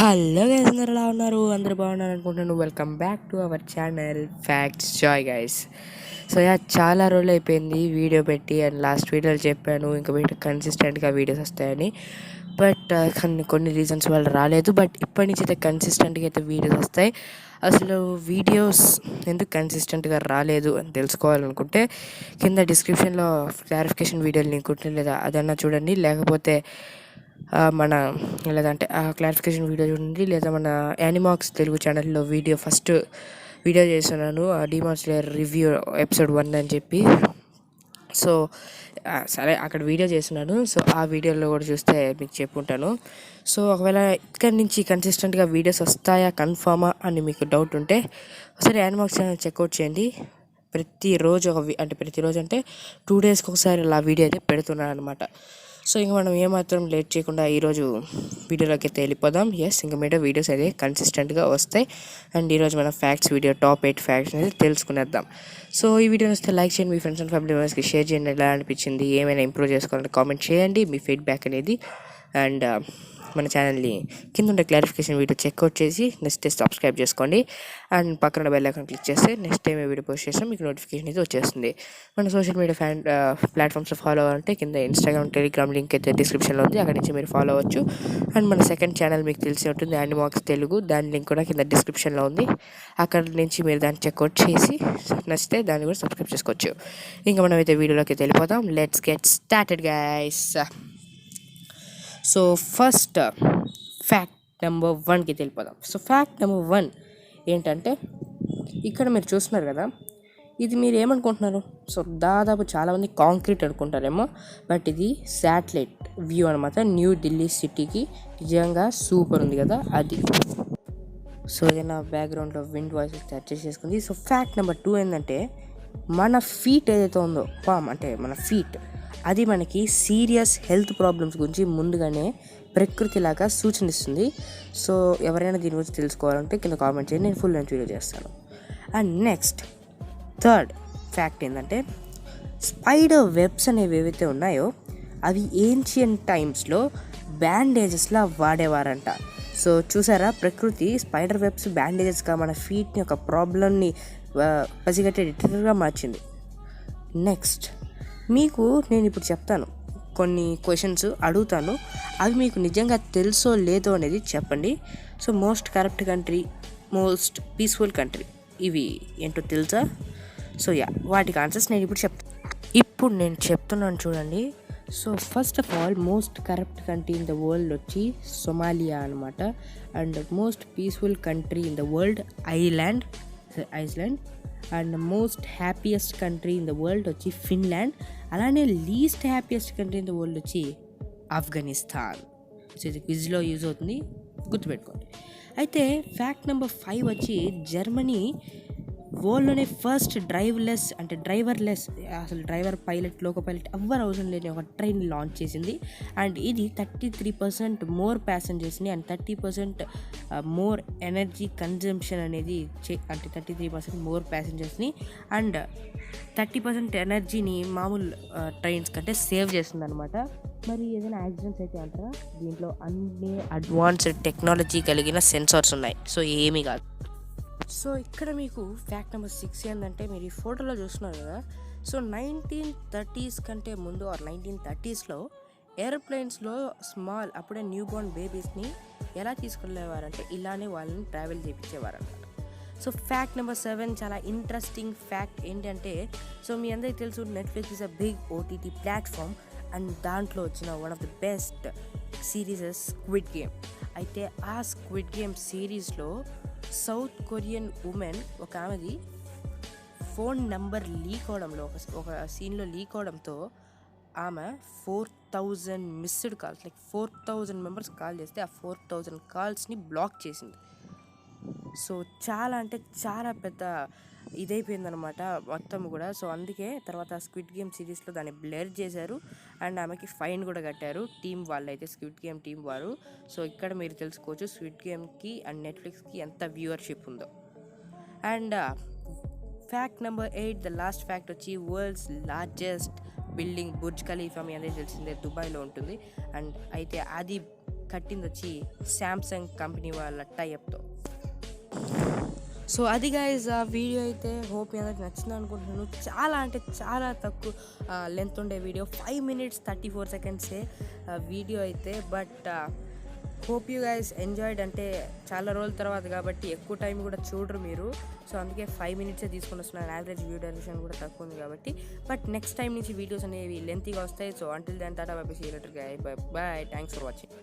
Hello guys, అందరు ఎలా ఉన్నారు? అందరు బాగున్నారు అనుకుంటున్నాను. Welcome back to our channel facts Joy guys. So చాలా రోజులు అయిపోయింది వీడియో పెట్టి. అండ్ లాస్ట్ వీడియోలో చెప్పాను ఇంకా వీడియో కన్సిస్టెంట్గా వీడియోస్ వస్తాయని. బట్ కొన్ని రీజన్స్ వల్ల రాలేదు. బట్ ఇప్పటి నుంచి అయితే కన్సిస్టెంట్గా అయితే వీడియోస్ వస్తాయి. అసలు వీడియోస్ ఎందుకు కన్సిస్టెంట్గా రాలేదు అని తెలుసుకోవాలనుకుంటే కింద డిస్క్రిప్షన్లో క్లారిఫికేషన్ వీడియోలు లింక్ ఉంటుంది, లేదా అదన్నా చూడండి. లేకపోతే లేదంటే ఆ క్లారిఫికేషన్ వీడియో చూడండి, లేదా మన యానిమాక్స్ తెలుగు ఛానల్లో ఫస్ట్ వీడియో చేస్తున్నాను, ఆ డీమాన్ స్లేయర్ రివ్యూ ఎపిసోడ్ 1 అని చెప్పి. సో సరే, అక్కడ వీడియో చేస్తున్నాను. సో ఆ వీడియోలో కూడా చూస్తే మీకు చెప్పుంటాను. సో ఒకవేళ ఇక్కడి నుంచి కన్సిస్టెంట్గా వీడియోస్ వస్తాయా, కన్ఫామా అని మీకు డౌట్ ఉంటే ఒకసారి యానిమాక్స్ ఛానల్ చెక్అవుట్ చేయండి. ప్రతిరోజు ప్రతిరోజు అంటే 2 డేస్కి ఒకసారి అలా వీడియో అయితే పెడుతున్నాను అనమాట. సో ఇంకా మనం ఏమాత్రం లేట్ చేయకుండా ఈరోజు వీడియోలోకి అయితే వెళ్ళిపోదాం. ఇంకా మీద వీడియోస్ అయితే కన్సిస్టెంట్గా వస్తాయి. అండ్ ఈరోజు మన ఫ్యాక్ట్స్ వీడియో టాప్ 8 ఫ్యాక్ట్స్ అనేది తెలుసుకునేద్దాం. సో ఈ వీడియో వస్తే లైక్ చేయండి, మీ ఫ్రెండ్స్ అండ్ ఫ్యామిలీ మెంబర్స్కి షేర్ చేయండి. ఎలా అనిపించింది, ఏమైనా ఇంప్రూవ్ చేసుకోవాలని కామెంట్ చేయండి మీ ఫీడ్బ్యాక్ అనేది. అండ్ మన ఛానల్ని కింద ఉండే క్లారిఫికేషన్ వీడియో చెక్అవుట్ చేసి నెక్స్ట్ సబ్స్క్రైబ్ చేసుకోండి. అండ్ పక్కన బెల్ ఐకాన్ క్లిక్ చేస్తే నెక్స్ట్ టైం ఏ వీడియో పోస్ట్ చేసినా మీకు నోటిఫికేషన్ అయితే వచ్చేస్తుంది. మన సోషల్ మీడియా ప్లాట్ఫామ్స్లో ఫాలో అవ్వాలంటే కింద ఇన్స్టాగ్రామ్, టెలిగ్రామ్ లింక్ అయితే డిస్క్రిప్షన్లో ఉంది, అక్కడి నుంచి మీరు ఫాలో అవ్వచ్చు. అండ్ మన సెకండ్ ఛానల్ మీకు తెలిసి ఉంటుంది, యానిమాక్స్ తెలుగు, దాని లింక్ కూడా కింద డిస్క్రిప్షన్లో ఉంది. అక్కడ నుంచి మీరు దాన్ని చెక్అవుట్ చేసి నచ్చితే దాన్ని కూడా సబ్స్క్రైబ్ చేసుకోవచ్చు. ఇంకా మనం అయితే వీడియోలోకి వెళ్ళిపోతాం. Let's get started guys. So first fact number 1కి వెళ్ళిపోదాం. సో ఫ్యాక్ట్ నెంబర్ 1 ఏంటంటే, ఇక్కడ మీరు చూస్తున్నారు కదా, ఇది మీరు ఏమనుకుంటున్నారు? సో దాదాపు చాలామంది కాంక్రీట్ అనుకుంటారేమో, బట్ ఇది శాటిలైట్ వ్యూ అనమాట. న్యూ ఢిల్లీ సిటీకి నిజంగా సూపర్ ఉంది కదా అది. సో ఏదైనా బ్యాక్గ్రౌండ్లో విండ్ వాయిస్ అడ్జస్ట్ చేసుకుంది. సో ఫ్యాక్ట్ నెంబర్ 2 ఏంటంటే, మన ఫీట్ ఏదైతే ఉందో, మన ఫీట్, అది మనకి సీరియస్ హెల్త్ ప్రాబ్లమ్స్ గురించి ముందుగానే ప్రకృతిలాగా సూచనిస్తుంది. సో ఎవరైనా దీని గురించి తెలుసుకోవాలంటే కింద కామెంట్ చేయండి, నేను ఫుల్ లెంత్ వీడియో చేస్తాను. అండ్ నెక్స్ట్ థర్డ్ ఫ్యాక్ట్ ఏంటంటే, స్పైడర్ వెబ్స్ అనేవి ఏవైతే ఉన్నాయో అవి ఏన్షియంట్ టైమ్స్లో బ్యాండేజెస్లా వాడేవారంట. సో చూసారా, ప్రకృతి స్పైడర్ వెబ్స్ బ్యాండేజెస్గా మన ఫీట్ని ఒక ప్రాబ్లమ్ని పసిగట్టే డిటెక్టర్గా మార్చింది. నెక్స్ట్ మీకు నేను ఇప్పుడు చెప్తాను, కొన్ని క్వశ్చన్స్ అడుగుతాను, అవి మీకు నిజంగా తెలుసో లేదో అనేది చెప్పండి. So most corrupt country, most peaceful country, ఇవి ఏంటో తెలుసా? సో వాటికి ఆన్సర్స్ నేను ఇప్పుడు నేను చెప్తున్నాను చూడండి. So first of all, most corrupt country in the world వచ్చి సొమాలియా అనమాట. And most peaceful country in the world Iceland. And most happiest country in the world వచ్చి ఫిన్లాండ్. అలానే least happiest country in the world వచ్చి Afghanistan. So ఇది క్విజ్లో use అవుతుంది, గుర్తుపెట్టుకోండి. అయితే fact number 5 వచ్చి, జర్మనీ వరల్డ్లోనే ఫస్ట్ డ్రైవర్లెస్ అసలు డ్రైవర్, పైలట్, లోకో పైలట్ ఎవ్వరు అవసరం లేని ఒక ట్రైన్ లాంచ్ చేసింది. అండ్ ఇది 33% మోర్ ప్యాసింజర్స్ని అండ్ 30% మోర్ ఎనర్జీ కన్జంప్షన్ అనేది 33% మోర్ ప్యాసింజర్స్ని అండ్ 30% ఎనర్జీని మామూలు ట్రైన్స్ కంటే సేవ్ చేస్తుంది అనమాట. మరి ఏదైనా యాక్సిడెంట్స్ అయితే అంటారా, దీంట్లో అన్ని అడ్వాన్స్డ్ టెక్నాలజీ కలిగిన సెన్సార్స్ ఉన్నాయి. సో ఏమీ కాదు. సో ఇక్కడ మీకు ఫ్యాక్ట్ నెంబర్ 6 ఏంటంటే, మీరు ఈ ఫోటోలో చూస్తున్నారు కదా, సో 1930s కంటే ముందు 1930sలో ఏరోప్లేన్స్లో అప్పుడే న్యూ బోర్న్ బేబీస్ని ఎలా తీసుకెళ్ళేవారంటే ఇలానే వాళ్ళని ట్రావెల్ చేయించేవారు అన్నమాట. సో ఫ్యాక్ట్ నెంబర్ 7 చాలా ఇంట్రెస్టింగ్ ఫ్యాక్ట్ ఏంటంటే, సో మీ అందరికీ తెలుసు, Netflix is a big OTT platform. And దాంట్లో వచ్చిన one of the best series squid game. అయితే ఆ స్క్విడ్ గేమ్ సిరీస్లో సౌత్ కొరియన్ ఉమెన్ ఒక ఆమెది ఫోన్ నెంబర్ లీక్ అవడంలో, ఒక సీన్లో లీక్ అవడంతో ఆమె 4000 మిస్డ్ కాల్స్, 4000 మెంబర్స్ కాల్ చేస్తే ఆ 4000 కాల్స్ని బ్లాక్ చేసింది. సో చాలా అంటే చాలా పెద్ద ఇదైపోయిందనమాట మొత్తం కూడా. సో అందుకే తర్వాత స్క్విడ్ గేమ్ సిరీస్లో దాన్ని బ్లర్ చేశారు అండ్ ఆమెకి ఫైన్ కూడా కట్టారు టీం వాళ్ళు, అయితే స్క్విడ్ గేమ్ టీం వారు. సో ఇక్కడ మీరు తెలుసుకోవచ్చు స్క్విడ్ గేమ్కి అండ్ నెట్ఫ్లిక్స్కి ఎంత వ్యూవర్షిప్ ఉందో. And fact number 8, the last fact వచ్చి, world's largest building Burj Khalifa మీ అందరికీ తెలిసిందే దుబాయ్లో ఉంటుంది. అండ్ అయితే అది కట్టింది వచ్చి శాంసంగ్ కంపెనీ వాళ్ళ టైప్తో. సో అది గైస్ ఆ వీడియో అయితే హోప్ మీ అందరికి నచ్చింది అనుకుంటున్నాను. చాలా అంటే చాలా తక్కువ లెంత్ ఉండే వీడియో, 5 minutes 34 seconds వీడియో అయితే. But hope you guys enjoyed. అంటే చాలా రోజుల తర్వాత కాబట్టి ఎక్కువ టైం కూడా చూడరు మీరు. సో అందుకే 5 minutes తీసుకొని వస్తున్నాను. యావరేజ్ వ్యూ డ్యూరేషన్ కూడా తక్కువ ఉంది కాబట్టి. బట్ నెక్స్ట్ టైం నుంచి వీడియోస్ అనేవి లెంతీగా వస్తాయి. So until then tata bye bye, see you later guys, bye bye, thanks for watching.